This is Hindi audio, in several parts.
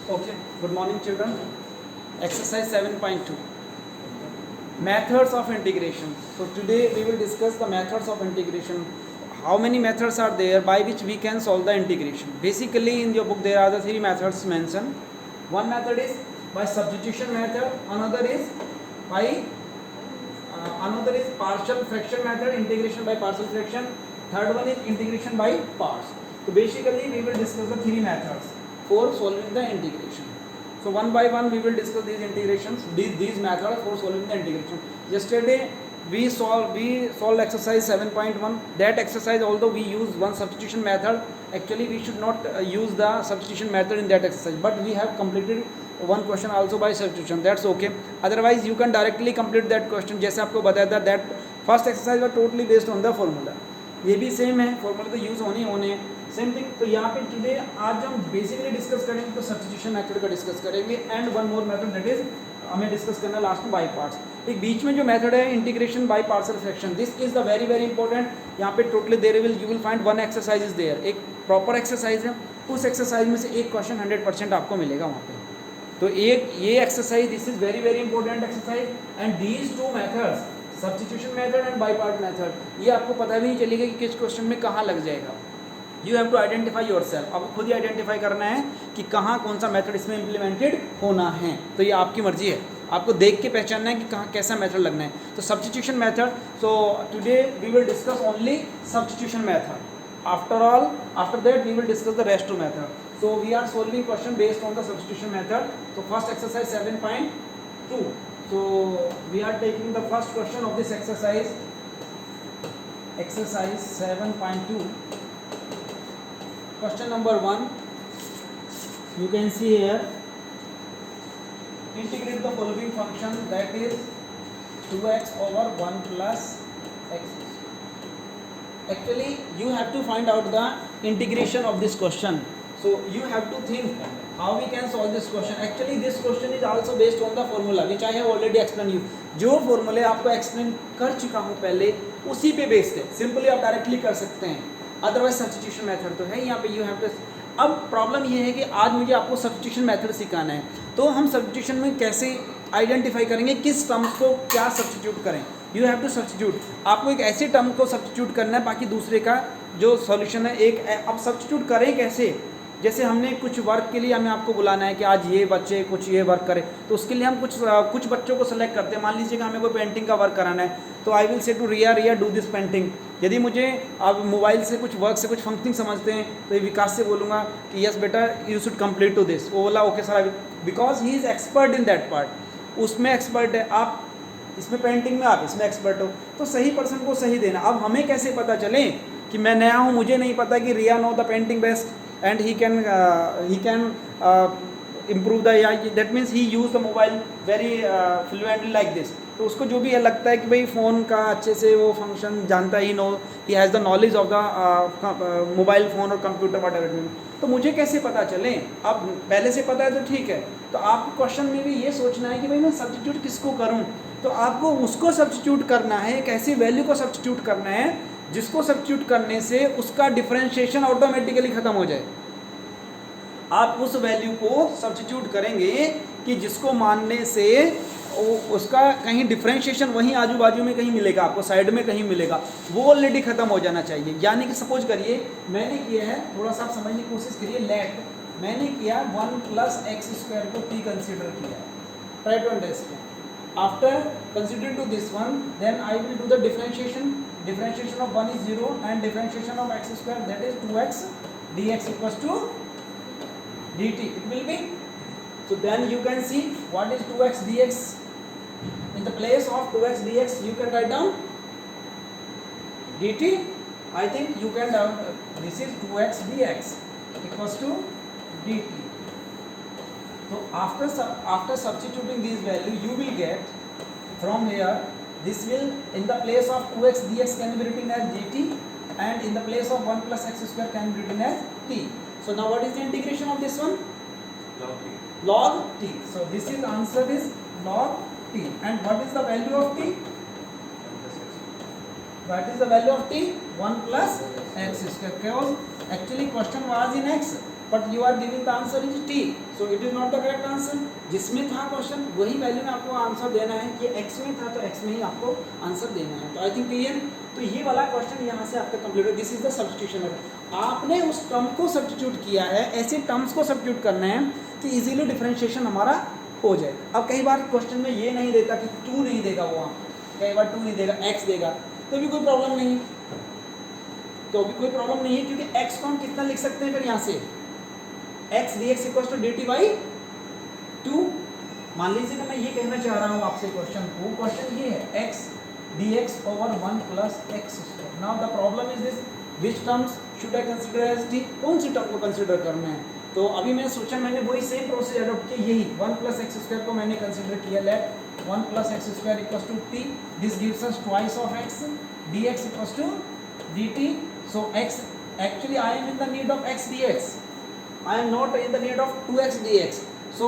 Okay, good morning children. Exercise 7.2. Methods of integration. So today we will discuss the methods of integration. How many methods are there by which we can solve the integration? Basically in your book there are the three methods mentioned. One method is by substitution method, another is partial fraction method, integration by partial fraction, third one is integration by parts. So basically we will discuss the three methods for solving the integration. So one by one we will discuss these integrations, these methods for solving the integration. Yesterday we solved exercise 7.1. That exercise, although we use one substitution method, actually we should not use the substitution method in that exercise, but we have completed one question also by substitution. That's okay. Otherwise you can directly complete that question. जैसे आपको बताया था that first exercise was totally based on the formula. ये भी सेम है, फॉर्मूला तो यूज़ होने सेम थिंग. तो यहाँ पे टुडे आज हम बेसिकली डिस्कस करेंगे तो सब्स्टिट्यूशन मेथड का डिस्कस करेंगे and one more method that is हमें डिस्कस करना लास्ट में बाय पार्ट्स. एक बीच में जो मेथड है integration by partial fraction, this is the very very important. यहाँ पे totally there you will find one exercise is there, एक प्रॉपर एक्सरसाइज है. उस एक्सरसाइज में से एक क्वेश्चन 100% आपको मिलेगा वहाँ पे. तो एक ये exercise, this is very very important exercise and these two methods substitution method and by part method, ये आपको पता भी नहीं चलेगा कि किस क्वेश्चन में कहाँ लग जाएगा. You have to identify yourself. आपको खुद ही आइडेंटिफाई करना है कि कहाँ कौन सा मेथड इसमें इम्प्लीमेंटेड होना है. तो ये आपकी मर्जी है, आपको देख के पहचानना है कि कहाँ कैसा मेथड लगना है. तो substitution method, so today we will discuss only substitution method. After that we will discuss the rest two method. So we are solving question based on the substitution method. तो first exercise 7.2. So we are taking the first question of this exercise 7.2. Question number 1. You can see here, integrate the following function, that is 2x over 1 plus x. Actually you have to find out the integration of this question. So you have to think how we can solve this question. Actually this question is also based on the formula which I have already explained you. जो फॉर्मूले आपको एक्सप्लेन कर चुका हूँ पहले, उसी पे बेस्ड है. सिंपली आप डायरेक्टली कर सकते हैं, अदरवाइज सब्स्टिट्यूशन मेथड तो है यहाँ पे. You have to. अब प्रॉब्लम ये है कि आज मुझे आपको सब्स्टिट्यूशन मेथड सिखाना है. तो हम सब्स्टिट्यूशन में कैसे आइडेंटिफाई करेंगे किस टर्म्स को क्या सब्स्टिट्यूट करें. You have to substitute. आपको एक ऐसे टर्म को सब्स्टिट्यूट करना है, बाकी दूसरे का जो सॉल्यूशन है एक. अब सब्स्टिट्यूट करें कैसे? जैसे हमने कुछ वर्क के लिए हमें आपको बुलाना है कि आज ये बच्चे कुछ ये वर्क करें, तो उसके लिए हम कुछ बच्चों को सेलेक्ट करते हैं. मान लीजिए कि हमें कोई पेंटिंग का वर्क कराना है, तो I will say to Riya do this painting. यदि मुझे अब मोबाइल से कुछ वर्क से कुछ फंक्शनिंग समझते हैं तो ये विकास से बोलूँगा कि यस बेटा you should complete to this. वो बोला okay sir, because he is expert in that part. उसमें एक्सपर्ट है, आप इसमें पेंटिंग में आप इसमें एक्सपर्ट हो, तो सही पर्सन को सही देना. अब हमें कैसे पता चले कि मैं नया हूँ, मुझे नहीं पता कि Riya know the painting best and he can improve the AI. That means he use the mobile very fluently like this. तो उसको जो भी है लगता है कि भाई फ़ोन का अच्छे से वो फंक्शन जानता ही, no he has the knowledge of the mobile phone और कंप्यूटर वगैरह. तो मुझे कैसे पता चले? अब पहले से पता है तो ठीक है. तो आपको क्वेश्चन में भी ये सोचना है कि भाई मैं सब्स्टिट्यूट किसको करूँ. तो आपको उसको सब्स्टिट्यूट करना है, एक ऐसी वैल्यू को सब्स्टिट्यूट करना है जिसको सब्स्टिट्यूट करने से उसका डिफरेंशिएशन ऑटोमेटिकली ख़त्म हो जाए. आप उस वैल्यू को सब्स्टिट्यूट करेंगे कि जिसको मानने से उसका कहीं डिफरेंशिएशन वहीं आजू बाजू में कहीं मिलेगा, आपको साइड में कहीं मिलेगा, वो ऑलरेडी ख़त्म हो जाना चाहिए. यानी कि सपोज करिए मैंने किया है, थोड़ा सा आप समझने की कोशिश करिए. लेट मैंने किया 1 प्लस एक्स स्क्वायर को t कंसिडर किया. Try to understand. After considering to this one, then I will do the differentiation. Differentiation of 1 is 0 and differentiation of x square, that is 2x dx equals to dt. It will be. So then you can see what is 2x dx. In the place of 2x dx you can write down dt. I think you can down this is 2x dx equals to dt. So after substituting these values you will get from here, this will in the place of 2x dx can be written as dt and in the place of 1 plus x square can be written as t. So now what is the integration of this one? Log t. Log t. So this is answer is log t. And what is the value of t? What is the value of t? 1 plus x square. Because Actually question was in x, but you are giving the answer is t, so it is not the correct answer. जिसमें था क्वेश्चन वही वैल्यू में आपको आंसर देना है, कि x में था तो x में ही आपको आंसर देना है. तो आई थिंक क्लियर. तो ये वाला क्वेश्चन यहाँ से आपका कंप्लीट है. This is the substitution. आपने उस टर्म को सब्स्टिट्यूट किया है, ऐसे टर्म्स को सब्स्टिट्यूट करना है कि इजीली डिफरेंशिएशन हमारा हो जाए. अब कई बार क्वेश्चन में ये नहीं देता कि 2 नहीं देगा, वो कई बार 2 नहीं देगा, x देगा, तो भी कोई प्रॉब्लम नहीं है. तो भी कोई प्रॉब्लम नहीं है, क्योंकि x को हम कितना लिख सकते हैं फिर यहाँ से, x dx equals to dt by 2. मान लीजिए कि मैं ये कहना चाह रहा हूँ आपसे क्वेश्चन को, क्वेश्चन ये है x dx over 1 plus x square. Now the problem is this, which terms should I consider as t, कौन सी टर्म को कंसिडर करना है. तो अभी मैं सोचा, मैंने वही सेम प्रोसेस अडॉप्ट किया, यही 1 प्लस एक्स स्क्वायर को मैंने कंसिडर किया. Let 1 plus x square equals to t, this gives us twice of x, dx equals to dt. So x, actually I am in the need of x dx, I am not in the need of 2x dx. So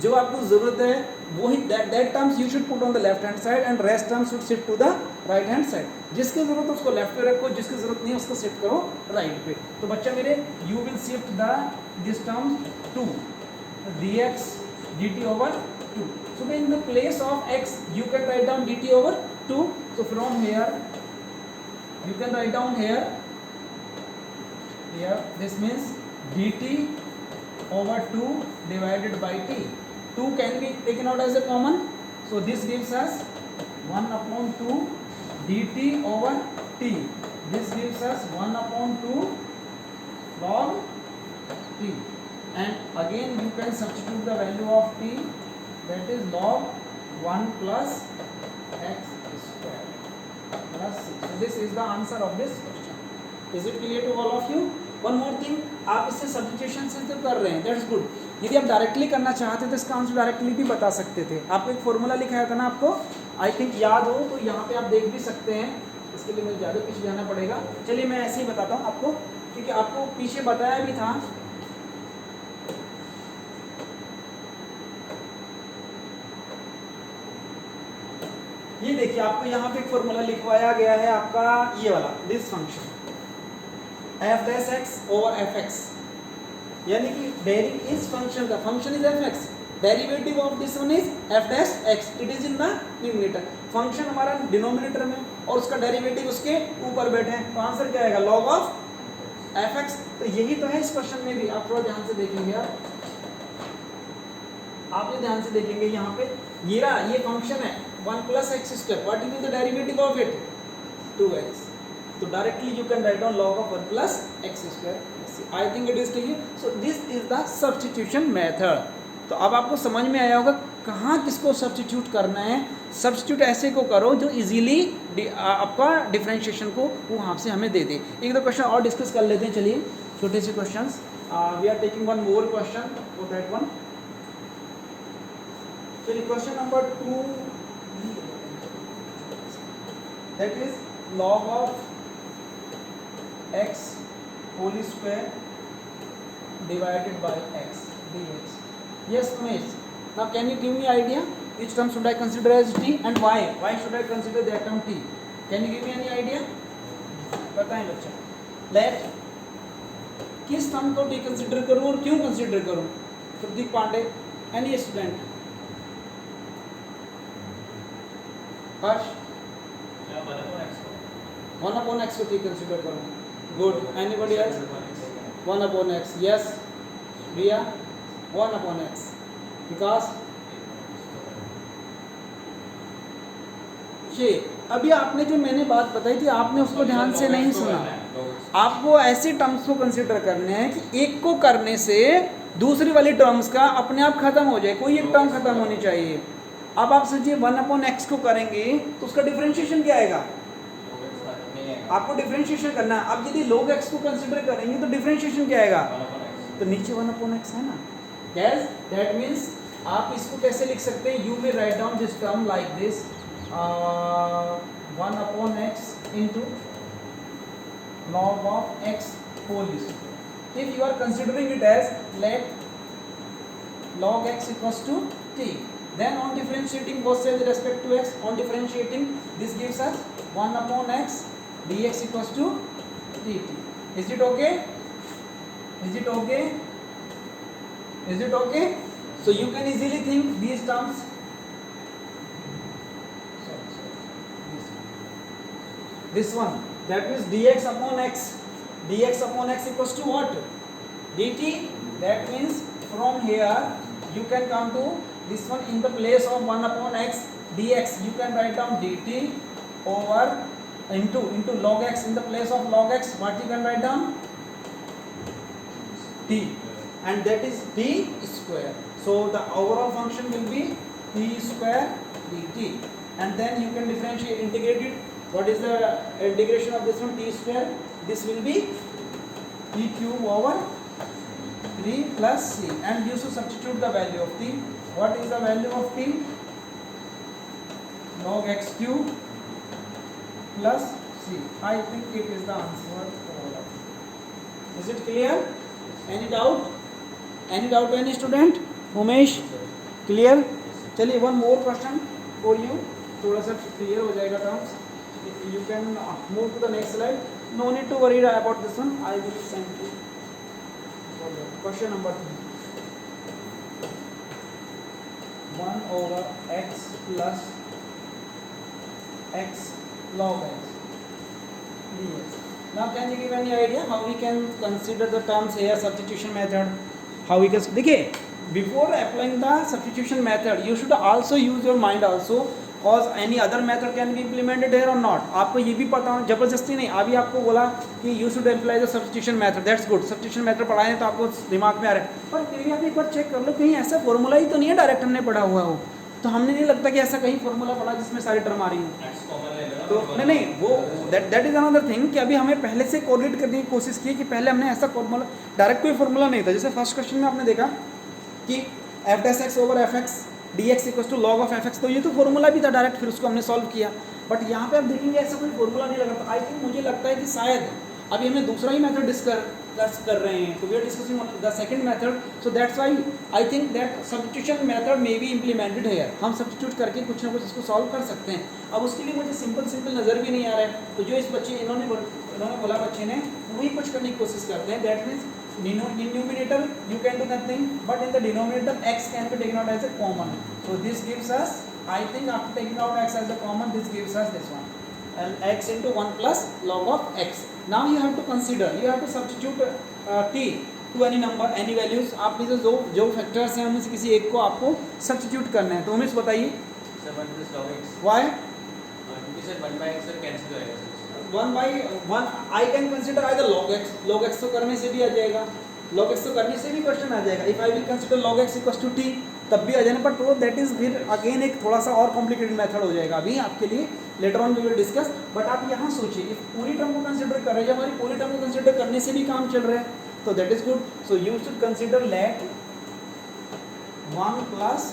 जो आपको ज़रूरत है वही that terms you should put on the left hand side and rest terms should shift to the right hand side. जिसकी ज़रूरत है उसको लेफ्ट पे रखो, जिसकी ज़रूरत नहीं है उसको शिफ्ट करो राइट पे. तो बच्चा मेरे you will shift the this term to dx dt over 2. So in the place of x you can write down dt over 2. So from here you can write down here this means dt over 2 divided by t. 2 can be taken out as a common, so this gives us 1 upon 2 dt over t. This gives us 1 upon 2 log t, and again you can substitute the value of t, that is log 1 plus x square plus 6. So this is the answer of this question. Is it clear to all of you? One more thing, आप इससे सब्स्टिट्यूशन से तो कर रहे हैं, दैट्स गुड. यदि आप डायरेक्टली करना चाहते तो इसका आंसर डायरेक्टली भी बता सकते थे. आपको एक फॉर्मूला लिखाया था ना, आपको आई थिंक याद हो, तो यहाँ पे आप देख भी सकते हैं. इसके लिए मुझे ज़्यादा पीछे जाना पड़ेगा. चलिए मैं ऐसे ही बताता हूँ आपको, क्योंकि आपको पीछे बताया भी था. ये देखिए, आपको यहाँ पे एक फॉर्मूला लिखवाया गया है आपका ये वाला, this function f dash x over fx, यानी कि डेरिव इस फंक्शन का, function is fx, derivative of this one is f dash x, it is in the numerator. Function हमारा डिनोमिनेटर में और उसका डेरिवेटिव उसके ऊपर बैठे हैं, तो आंसर क्या आएगा, log ऑफ fx. तो यही तो है इस क्वेश्चन में भी. आप थोड़ा ध्यान से देखेंगे, आप ये ध्यान से देखेंगे यहाँ पे ये फंक्शन है 1 plus x square, what is the derivative of it, 2x. तो directly you can write down log of 1 plus x square. I think it is clear. So this is the substitution method. तो अब आपको समझ में आया होगा कहाँ किसको सब्स्टिट्यूट करना है. सब्स्टिट्यूट ऐसे को करो जो इजीली आपका डिफरेंशिएशन को वहाँ से हमें दे दे. एक दो क्वेश्चन और डिस्कस कर लेते हैं. चलिए छोटे से question, we are taking one more question for that one. चलिए question number 2, that is log of x whole square divided by x dx. Yes, Umesh. Now can you give me idea which term should I consider as t and why? Why should I consider that term t? Can you give me any idea? बताएं बच्चा. Let किस टर्म को t कंसिडर करूं और क्यों कंसिडर करूं? Pradeep Pandey, any student? Harsh, 1 upon x को t कंसिडर करूं. Good. Anybody else? 1 upon x. Yes. Riya, 1 upon x. Because अभी आपने जो मैंने बात बताई थी आपने उसको ध्यान से नहीं सुना. आपको ऐसे टर्म्स को कंसिडर करने हैं कि एक को करने से दूसरी वाली टर्म्स का अपने आप खत्म हो जाए, कोई एक टर्म खत्म होनी चाहिए. अब आप सोचिए 1 upon x को करेंगे तो उसका डिफरेंशिएशन क्या आएगा, आपको डिफरेंशिएशन करना है. अब यदि log x को कंसीडर करेंगे तो डिफरेंशिएशन क्या आएगा, तो नीचे 1 upon x है ना. yes, that means आप इसको कैसे लिख सकते हैं, you will write down this term like this, 1 upon x into log of x whole square. If you are considering it as let log x equals to t, then on differentiating both sides with respect to x, on differentiating this gives us 1 upon x dx equals to dt. Is it okay? Is it okay? Is it okay? So you can easily think these terms. This one, that means dx upon x. Dx upon x equals to what? Dt. That means from here you can come to this one in the place of 1 upon x dx. You can write down dt over into log x. In the place of log x, what you can write down? T, and that is t square. So the overall function will be t square dt, and then you can differentiate, integrate it. What is the integration of this one? T square. This will be t cube over 3 plus c, and you should substitute the value of t. What is the value of t? Log x cube plus c. I think it is the answer for all of it. Is it clear? Any doubt? Any doubt, any student? Umesh, clear? चलिए one more question for you. थोड़ा सा clear हो जाएगा terms. You can move to the next slide. No need to worry about this one. I will send you. Question number 3. 1 over x plus x log x dx. Now can you give any idea how we can consider the terms here, substitution method? How we can, देखिए, before applying the substitution method you should also use your mind also, cause any other method can be implemented here or not. आपको ये भी पता हो, जबरदस्ती नहीं. अभी आपको बोला कि you should apply the substitution method, that's good. substitution method पढ़ाए तो आपको दिमाग में आ रहा है, पर फिर भी आप एक बार चेक कर लो कहीं ऐसा फॉर्मूला ही तो नहीं है डायरेक्ट हमने पढ़ा हुआ हो. तो हमने नहीं लगता कि ऐसा कहीं फॉर्मूला पढ़ा जिसमें सारी टर्म आ रही हो. तो नहीं वो दैट इज अनदर थिंग कि अभी हमें पहले से कोरिलेट करने की कोशिश की कि पहले हमने ऐसा फॉर्मूला, डायरेक्ट कोई फॉर्मूला नहीं था. जैसे फर्स्ट क्वेश्चन में आपने देखा कि f dash x over f x d x equal to log of f x, तो ये तो फॉर्मूला भी था डायरेक्ट, फिर उसको हमने सॉल्व किया. बट यहाँ पे आप देखेंगे ऐसा कोई फॉर्मूला नहीं लगा. तो आई थिंक मुझे लगता है कि शायद अभी हमें दूसरा ही मेथड डिस्कस कर रहे हैं. तो we are discussing the second method. So that's why I think that substitution method may be implemented here. हम सब्स्टिट्यूट करके कुछ ना कुछ इसको सॉल्व कर सकते हैं. अब उसके लिए मुझे सिंपल नज़र भी नहीं आ रहा है. तो जो इस बच्चे इन्होंने बोला बच्चे ने, वही कुछ करने की कोशिश करते हैं. That means in numerator you can do nothing, but in the denominator x can be taken out as a common. So this gives us, I think after taking out x as a common, this gives us this one, and x into 1 plus log of x. Now you have to consider, you have to substitute t to any number, any values. आप में से जो फैक्टर्स हैं उनमें से किसी एक को आपको सब्स्टिट्यूट करना है. तो हमें बताइए. 1 plus log x. Why? Because 1 by x cancel हो जाएगा. 1 by 1 I can consider either log x. log x तो करने से भी आ जाएगा, log x तो करने से भी क्वेश्चन आ जाएगा. If I will consider log x equals to t तब भी आ जाने पर, तो दैट इज फिर अगेन एक थोड़ा सा और कॉम्प्लिकेटेड मेथड हो जाएगा. अभी आपके लिए later on we will discuss. But आप यहाँ सोचिए, इफ पूरी टर्म को कंसिडर कर रहे हैं, हमारी पूरी टर्म को कंसिडर करने से भी काम चल रहा है, तो that is good. So you should consider let 1 plus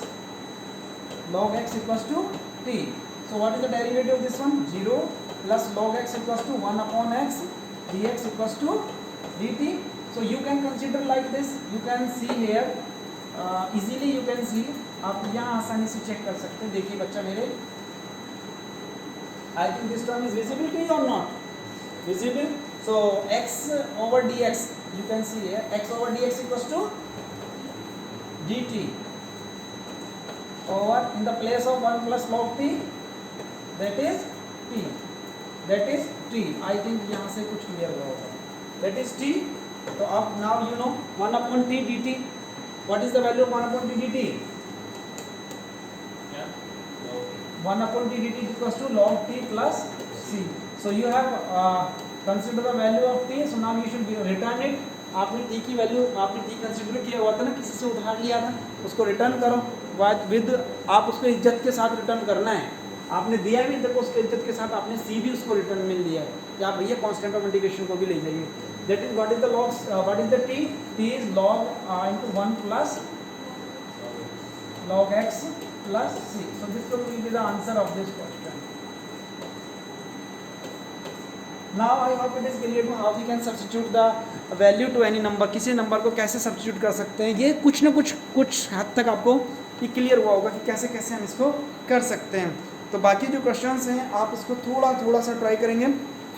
log x equals to t. So what is the derivative of this one? 0 plus log x equals to 1 upon x dx equals to dt. So you can consider like this. You can see here easily. You can see, आप यहाँ आसानी से चेक कर सकते हैं. देखिए बच्चा मेरे, I think this term is visible to you or not? Visible. So x over dx, you can see here x over dx equals to dt over in the place of 1 plus log t, that is t. That is t. I think यहाँ से कुछ क्लियर हुआ होगा. That is t. तो अब now you know 1 upon t dt. What is the value of 1 upon t dt? 1 upon t dt equals to log t plus c. So you have consider the value of t. So now you should return it. आपने t की वैल्यू, आपने t कंसिडर किया हुआ था ना, किसी से उधार लिया था, उसको रिटर्न करो. विद आप उसको इज्जत के साथ रिटर्न करना है. आपने दिया भी, देखो उसके इज्जत के साथ आपने सी भी उसको रिटर्न मिल दिया है. या आप भैया कांस्टेंट ऑफ इंटीग्रेशन को भी ले जाइए. That is what is the log, what is the T? T is log into 1 plus log x plus c. So this will be the answer of this question. Now I hope it is clear to how we can substitute the value to any number. किसी नंबर को कैसे सब्स्टिट्यूट कर सकते हैं, ये कुछ ना कुछ हद तक आपको ये क्लियर हुआ होगा कि कैसे कैसे हम इसको कर सकते हैं. तो बाकी जो क्वेश्चंस हैं आप इसको थोड़ा सा ट्राई करेंगे.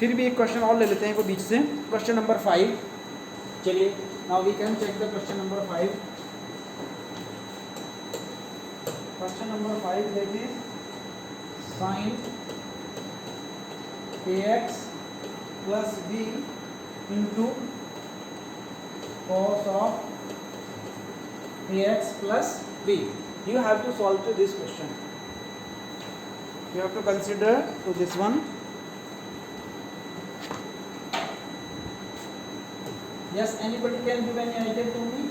फिर भी एक क्वेश्चन और ले लेते हैं को बीच से. Question number 5. चलिए Now we can check the question number 5. Question number 5, that is sin ax plus b into cos of ax plus b. You have to solve to this question. You have to consider to this one. Yes, anybody can give any idea to me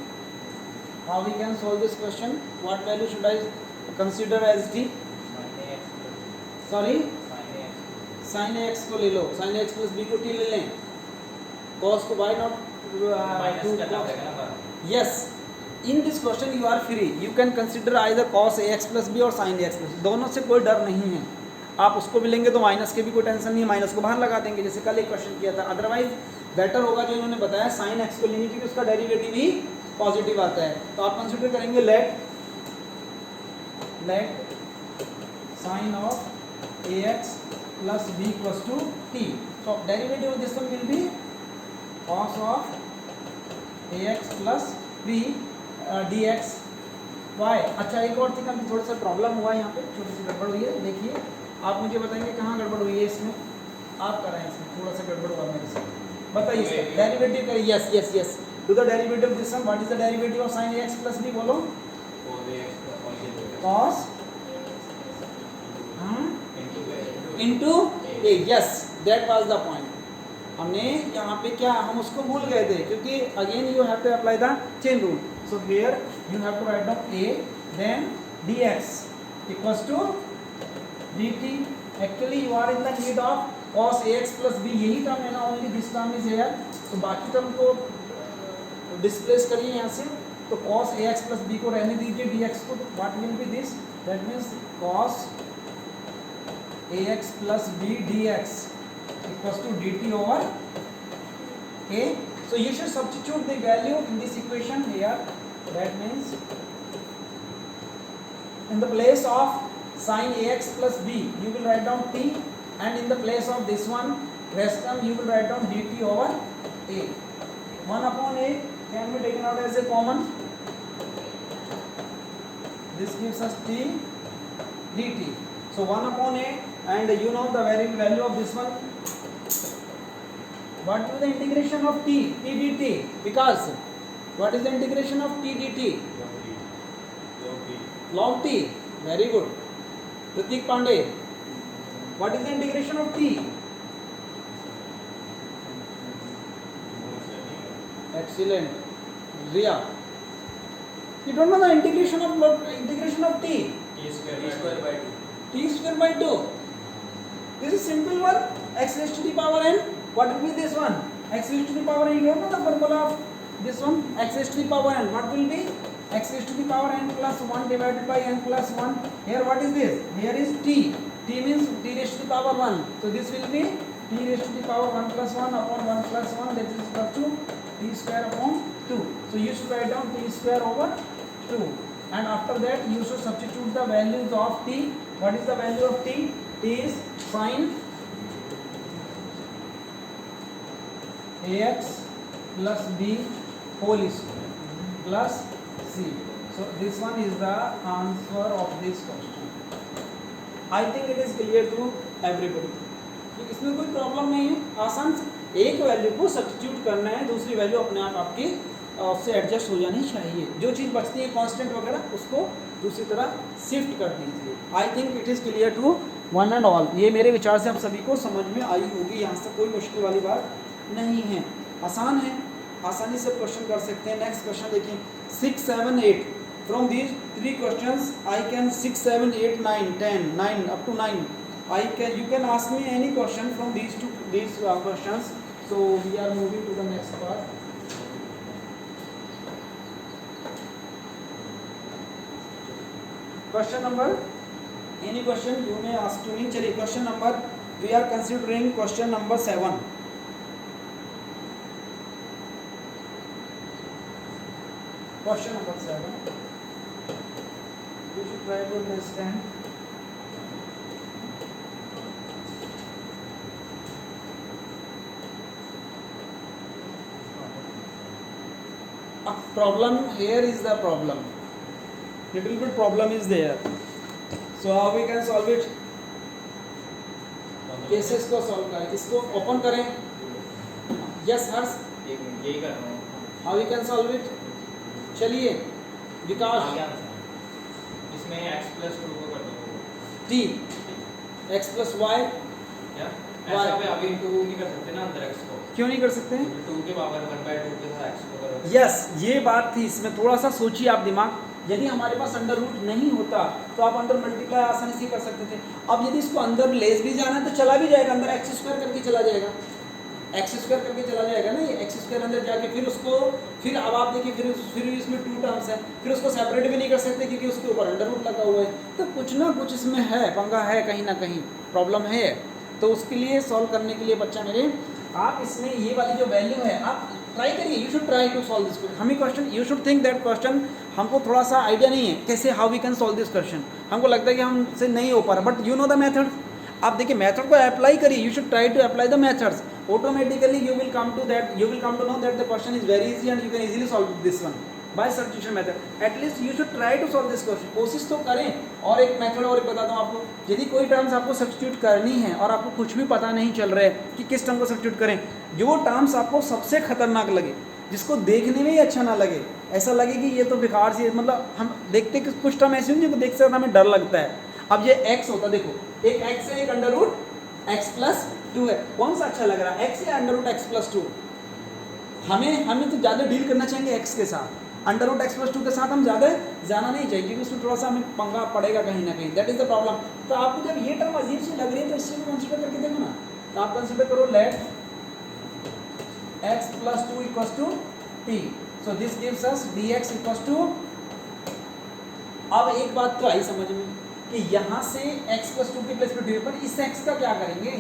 how we can solve this question? What value should I consider as d? Sorry, sin ax को ले लो, sin ax plus b को t ले लें, cos को y not yes. In this question you are free, you can consider either cos ax plus b or sin ax plus b. दोनों से कोई डर नहीं है. आप उसको भी लेंगे तो माइनस के भी कोई टेंशन नहीं है, माइनस को बाहर लगा देंगे जैसे कल एक क्वेश्चन किया था. अदरवाइज बेटर होगा जो इन्होंने बताया sin x को लेने, क्योंकि उसका डेरिवेटिव ही पॉजिटिव आता है. तो आप कंसिडर करेंगे late sin of ax plus b equals to t. So derivative of this one will be cos of ax plus b dx y. अच्छा, एक और चीज़ थोड़ा सा प्रॉब्लम हुआ है यहाँ पे, छोटी सी गड़बड़ हुई है. देखिए आप मुझे बताएंगे कहाँ गड़बड़ हुई है इसमें. आप कर रहे हैं इसमें थोड़ा सा गड़बड़ हुआ मेरे से. बताइए इसका डेरिवेटिव करिए. Yes yes yes, do the derivative this one. What is the derivative of sin ax plus b? बोलो. cos into a. yes, that was the point. हमने यहाँ पे क्या, हम उसको भूल गए थे, क्योंकि again you have to apply the chain rule. So here you have to write down a then dx equals to dt. Actually you are in the need of cos ax plus b. यही टर्म है ना, only this term is here. तो बाकी टर्म को डिस्प्लेस करिए यहाँ से. तो cos ax plus b को रहने दीजिए, dx को. What will be this? That means cos ax plus b dx equals to dt over a. So you should substitute the value in this equation here. That means in the place of sin ax plus b you will write down t, and in the place of this one rest term you will write down dt over a. 1 upon a can be taken out as a common. This gives us t dt. So 1 upon a, and you know the value of this one. What is the integration of t dt? Because what is the integration of t dt? Log t. Very good. Pratik Pandey. What is the integration of t? Excellent. Ria. You don't know the integration of t? t square by 2. T square by 2. This is simple one. X raised to the power n. What will be this one? X raised to the power n. You don't know the formula of this one. X raised to the power n. What will be? X raised to the power n plus 1 divided by n plus 1. Here what is this? Here is t. T means t raised to the power 1. So this will be t raised to the power 1 plus 1 upon 1 plus 1. That is equal to t square upon 2. So you should write down t square over 2. And after that you should substitute the values of t. What is the value of t? T is sin ax plus b whole square plus c. So this one is the answer of this question. I think it is clear to everybody. इसमें कोई प्रॉब्लम नहीं है, आसान से एक वैल्यू को सब्स्टिट्यूट करना है, दूसरी वैल्यू अपने आप आपकी उससे एडजस्ट हो जानी चाहिए. जो चीज़ बचती है कांस्टेंट वगैरह उसको दूसरी तरह शिफ्ट कर दीजिए. I think it is clear to one and all. ये मेरे विचार से आप सभी को समझ में आई होगी. यहाँ से कोई मुश्किल वाली बात नहीं है, आसान है, आसानी से क्वेश्चन कर सकते हैं. नेक्स्ट क्वेश्चन देखिए 6, 7, 8. From these 3 questions I can 6, 7, 8, 9, 10, 9 up to 9. You can ask me any question from these questions. So we are moving to the next part. Question number, any question you may ask to me. चलिए question number, we are considering question number 7. Question number 7. You should try to understand. problem here is the problem, little bit problem is there. So how we can solve it? Cases को सॉल्व करें, इसको ओपन करें. यस हर्ष, एक मिनट यही कर रहा हूँ. How we can solve it? चलिए विकास, इसमें x plus 2 को कर दो. t x plus y, क्या ऐसा पे अभी 2 नहीं कर सकते ना अंदर x को. क्यों नहीं कर सकते हैं? 2 के पावर 1/2 के साथ x को करो. यस, ये बात थी. इसमें थोड़ा सा सोचिए आप दिमाग. यदि हमारे पास अंडर रूट नहीं होता तो आप अंडर मल्टीप्लाई आसानी से कर सकते थे. अब यदि इसको अंदर लेस भी जाना है तो चला भी जाएगा, अंदर एक्स स्क्वायर करके चला जाएगा, एक्स स्क्वायर करके चला जाएगा ना. ये एक्स स्क्वायर अंदर जाके फिर उसको, फिर अब आप देखिए फिर इसमें 2 टर्म्स है, फिर उसको सेपरेट भी नहीं कर सकते क्योंकि उसके ऊपर अंडर रूट लगा हुआ है. तो कुछ ना कुछ इसमें है, पंगा है, कहीं ना कहीं प्रॉब्लम है. तो उसके लिए सॉल्व करने के लिए बच्चा मेरे, आप इसमें ये वाली जो वैल्यू है आप ट्राई करिए. You should try to solve this question. हमें question, you should think that question, हमको थोड़ा सा आइडिया नहीं है कैसे, how we can solve this question. हमको लगता है कि हमसे नहीं हो पा रहा, but you know the method. आप देखिए मेथड को अप्लाई करिए. You should try to apply the methods. Automatically you will come to that, you will come to know that the question is very easy and you can easily solve this one by substitution method. At least you should try to solve this question. कोशिश तो करें. और एक मेथड और बता दूं आपको, यदि कोई टर्म्स आपको सब्स्टिट्यूट करनी है और आपको कुछ भी पता नहीं चल रहा है कि किस टर्म को सब्स्टिट्यूट करें, जो टर्म्स आपको सबसे खतरनाक लगे, जिसको देखने में ही अच्छा ना लगे, ऐसा लगे कि ये तो बेकार सी है, मतलब हम देखते कि कुछ टर्म ऐसे होंगे जिनको देख सकते हमें डर लगता है. अब ये x होता, देखो एक x है, एक अंडर रूट x प्लस 2 है, कौन सा अच्छा लग रहा है, x या अंडर रूट x प्लस 2? हमें तो ज़्यादा डील करना चाहेंगे x के साथ. अंडर रूट x प्लस 2 के साथ हम ज़्यादा जाना नहीं चाहिए क्योंकि उसमें थोड़ा सा हमें पंगा पड़ेगा कहीं ना कहीं. That is the problem. तो आपको जब ये टर्म अजीब सी लग रही है तो इससे भी कंसिडर करके देखो ना. तो आप कंसिडर करो, let x plus 2 equals to t. So this gives us dx equals to. अब एक बात तो आई समझ में कि यहाँ से x प्लस 2 के प्लेस पे डी, पर इस x का क्या करेंगे?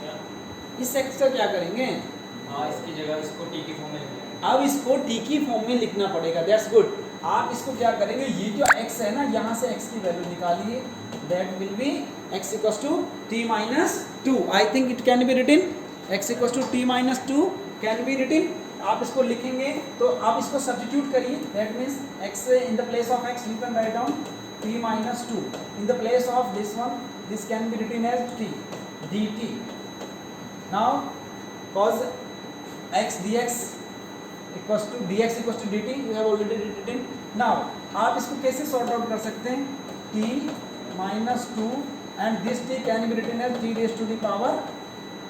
क्या इस x का क्या करेंगे? हाँ, इसकी जगह इसको t की फॉर्म में लिख लेंगे. अब इसको t की फॉर्म में लिखना पड़ेगा. That's good. आप इसको क्या करेंगे, ये जो x है ना, यहाँ से x की वैल्यू निकालिए. That will be x equals to t minus 2. I think it can be written. x equals to t minus 2 can be written. आप इसको लिखेंगे तो आप इसको सब्स्टिट्यूट करिए. That means x in the place of x you can write down t minus 2. In the place of this one, this can be written as t dt. Now cos x dx equals to dx equals to dt, you have already written. Now आप इसको कैसे सॉर्ट आउट कर सकते हैं? t minus 2 and this t can be written as t raise to the power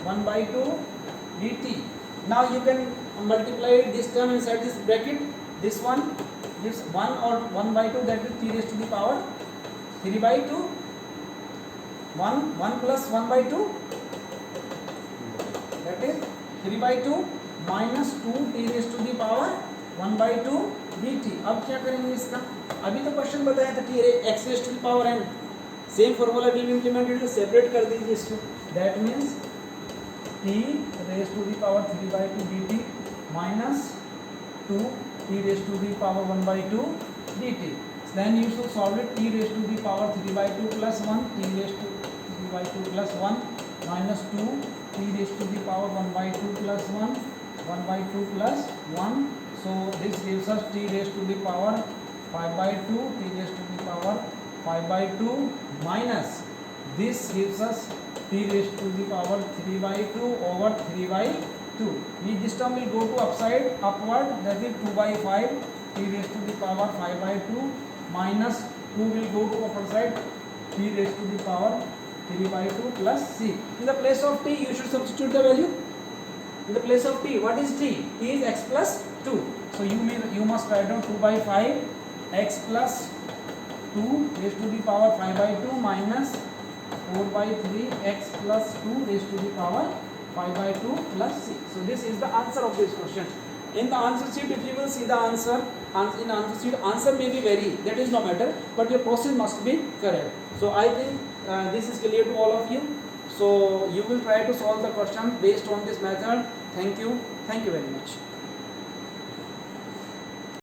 1/2 dt. Now you can multiply this term inside this bracket. This one gives 1 or 1/2, that is t raised to the power 3/2. 1 plus 1/2, that is 3/2 minus 2 t raised to the power 1/2 dt. अब क्या करेंगे इसका? अभी तो क्वेश्चन बताया था t x raised to the power n. Same formula will be implemented. Separate कर दीजिए इसको. That means t raised to the power 3/2 dt minus 2 t raised to the power 1/2 dt. Then you should solve it. T raised to the power 3/2 plus 1, t raised to 3/2 plus 1 minus 2 t raised to the power 1/2 plus 1, 1/2 plus 1. So this gives us t raised to the power 5/2, t raised to the power 5/2 minus this gives us t raised to the power 3/2 over 3/2. This term will go to upside upward, that is 2/5 t raised to the power 5/2 minus 2 will go to upper side t raised to the power 3/2 plus c. In the place of t you should substitute the value. In the place of t, what is t? T is x plus 2. So you must write down 2/5 x plus 2 raised to the power 5/2 minus 4/3 x plus 2 raised to the power 5/2 plus c. So this is the answer of this question. In the answer sheet, if you will see the answer, in answer sheet answer may be vary, that is no matter, but your process must be correct. So I think this is clear to all of you. So you will try to solve the question based on this method. Thank you very much.